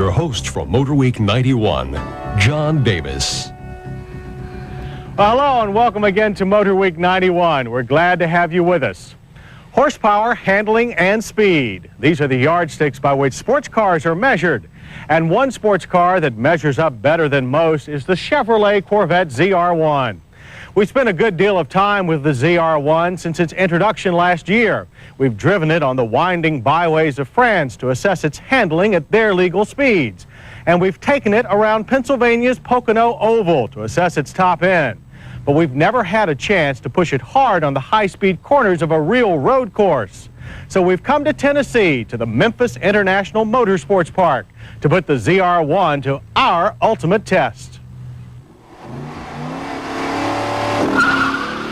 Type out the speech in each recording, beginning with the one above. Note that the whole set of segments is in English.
your host from MotorWeek 91, John Davis. Hello and welcome again to MotorWeek 91. We're glad to have you with us. Horsepower, handling, and speed. These are the yardsticks by which sports cars are measured. And one sports car that measures up better than most is the Chevrolet Corvette ZR-1. We spent a good deal of time with the ZR-1 since its introduction last year. We've driven it on the winding byways of France to assess its handling at their legal speeds. And we've taken it around Pennsylvania's Pocono Oval to assess its top end. But we've never had a chance to push it hard on the high-speed corners of a real road course. So we've come to Tennessee, to the Memphis International Motorsports Park, to put the ZR-1 to our ultimate test.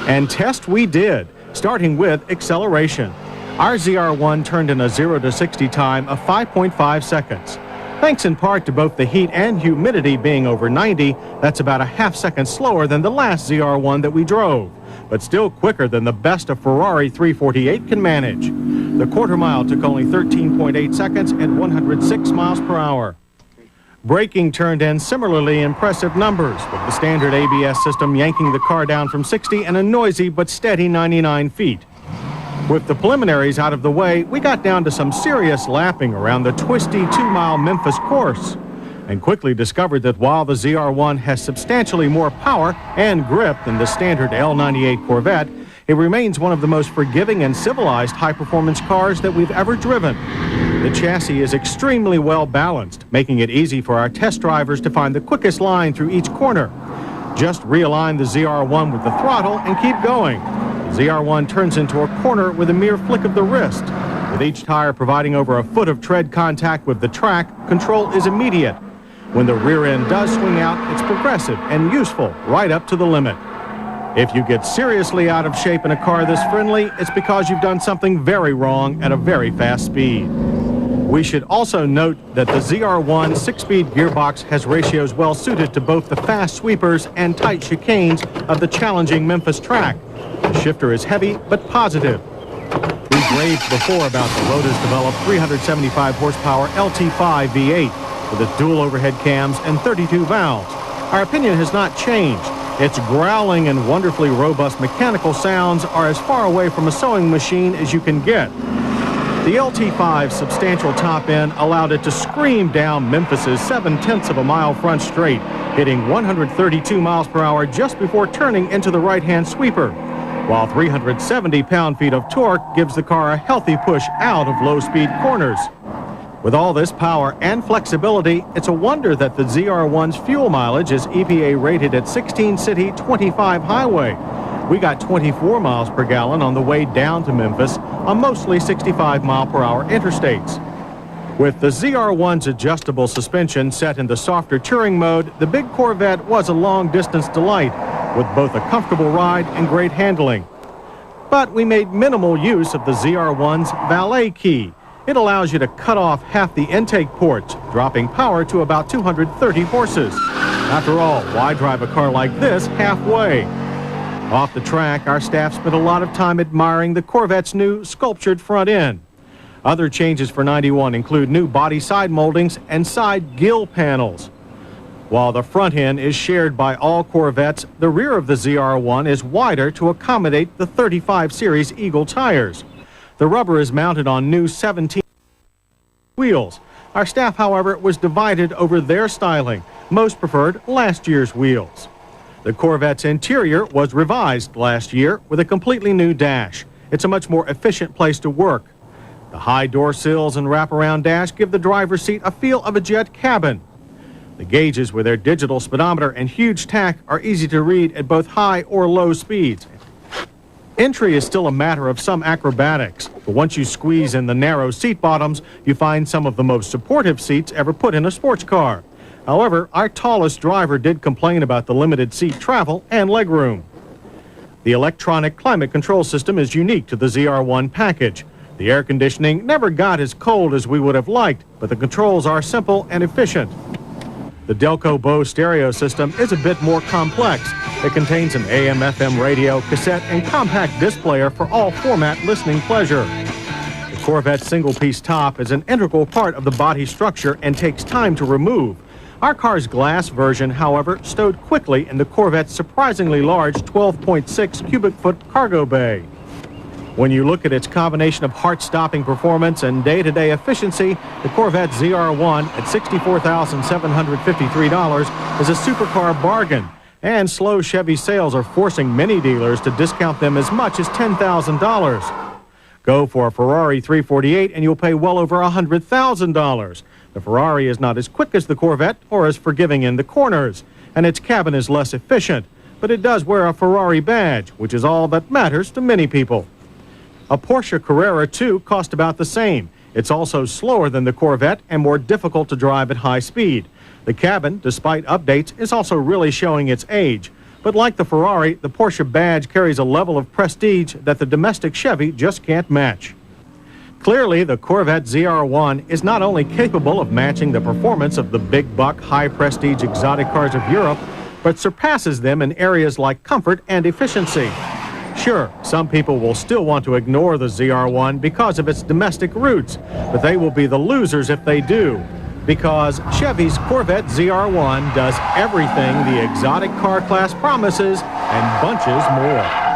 And test we did, starting with acceleration. Our ZR-1 turned in a 0 to 60 time of 5.5 seconds. Thanks in part to both the heat and humidity being over 90, that's about a half second slower than the last ZR-1 that we drove, but still quicker than the best a Ferrari 348 can manage. The quarter mile took only 13.8 seconds at 106 miles per hour. Braking turned in similarly impressive numbers, with the standard ABS system yanking the car down from 60 and a noisy but steady 99 feet. With the preliminaries out of the way, we got down to some serious lapping around the twisty 2-mile Memphis course, and quickly discovered that while the ZR-1 has substantially more power and grip than the standard L98 Corvette, it remains one of the most forgiving and civilized high-performance cars that we've ever driven. The chassis is extremely well balanced, making it easy for our test drivers to find the quickest line through each corner. Just realign the ZR-1 with the throttle and keep going. The ZR-1 turns into a corner with a mere flick of the wrist. With each tire providing over a foot of tread contact with the track, control is immediate. When the rear end does swing out, it's progressive and useful right up to the limit. If you get seriously out of shape in a car this friendly, it's because you've done something very wrong at a very fast speed. We should also note that the ZR-1 6-speed gearbox has ratios well suited to both the fast sweepers and tight chicanes of the challenging Memphis track. The shifter is heavy but positive. We've raved before about the LOTUS-developed 375 horsepower LT-5 V8 with its dual overhead cams and 32 valves. Our opinion has not changed. Its growling and wonderfully robust mechanical sounds are as far away from a sewing machine as you can get. The LT-5's substantial top end allowed it to scream down Memphis's 0.7 of a mile front straight, hitting 132 miles per hour just before turning into the right-hand sweeper, while 370 pound-feet of torque gives the car a healthy push out of low-speed corners. With all this power and flexibility, it's a wonder that the ZR-1's fuel mileage is EPA rated at 16 city, 25 highway. We got 24 miles per gallon on the way down to Memphis on mostly 65 mile per hour interstates. With the ZR-1's adjustable suspension set in the softer touring mode, the big Corvette was a long-distance delight with both a comfortable ride and great handling. But we made minimal use of the ZR-1's valet key. It allows you to cut off half the intake ports, dropping power to about 230 horses. After all, why drive a car like this halfway? Off the track, our staff spent a lot of time admiring the Corvette's new sculptured front end. Other changes for 91 include new body side moldings and side gill panels. While the front end is shared by all Corvettes, the rear of the ZR-1 is wider to accommodate the 35 series Eagle tires. The rubber is mounted on new 17 wheels. Our staff, however, was divided over their styling. Most preferred last year's wheels. The Corvette's interior was revised last year with a completely new dash. It's a much more efficient place to work. The high door sills and wraparound dash give the driver's seat a feel of a jet cabin. The gauges with their digital speedometer and huge tack are easy to read at both high or low speeds. Entry is still a matter of some acrobatics, but once you squeeze in the narrow seat bottoms, you find some of the most supportive seats ever put in a sports car. However, our tallest driver did complain about the limited seat travel and legroom. The electronic climate control system is unique to the ZR-1 package. The air conditioning never got as cold as we would have liked, but the controls are simple and efficient. The Delco Bose stereo system is a bit more complex. It contains an AM/FM radio, cassette, and compact disc player for all format listening pleasure. Corvette's single-piece top is an integral part of the body structure and takes time to remove. Our car's glass version, however, stowed quickly in the Corvette's surprisingly large 12.6 cubic foot cargo bay. When you look at its combination of heart-stopping performance and day-to-day efficiency, the Corvette ZR-1 at $64,753 is a supercar bargain. And slow Chevy sales are forcing many dealers to discount them as much as $10,000. Go for a Ferrari 348 and you'll pay well over $100,000. The Ferrari is not as quick as the Corvette or as forgiving in the corners, and its cabin is less efficient, but it does wear a Ferrari badge, which is all that matters to many people. A Porsche Carrera 2 cost about the same. It's also slower than the Corvette and more difficult to drive at high speed. The cabin, despite updates, is also really showing its age. But like the Ferrari, the Porsche badge carries a level of prestige that the domestic Chevy just can't match. Clearly, the Corvette ZR-1 is not only capable of matching the performance of the big-buck, high-prestige exotic cars of Europe, but surpasses them in areas like comfort and efficiency. Sure, some people will still want to ignore the ZR-1 because of its domestic roots, but they will be the losers if they do, because Chevy's Corvette ZR-1 does everything the exotic car class promises and bunches more.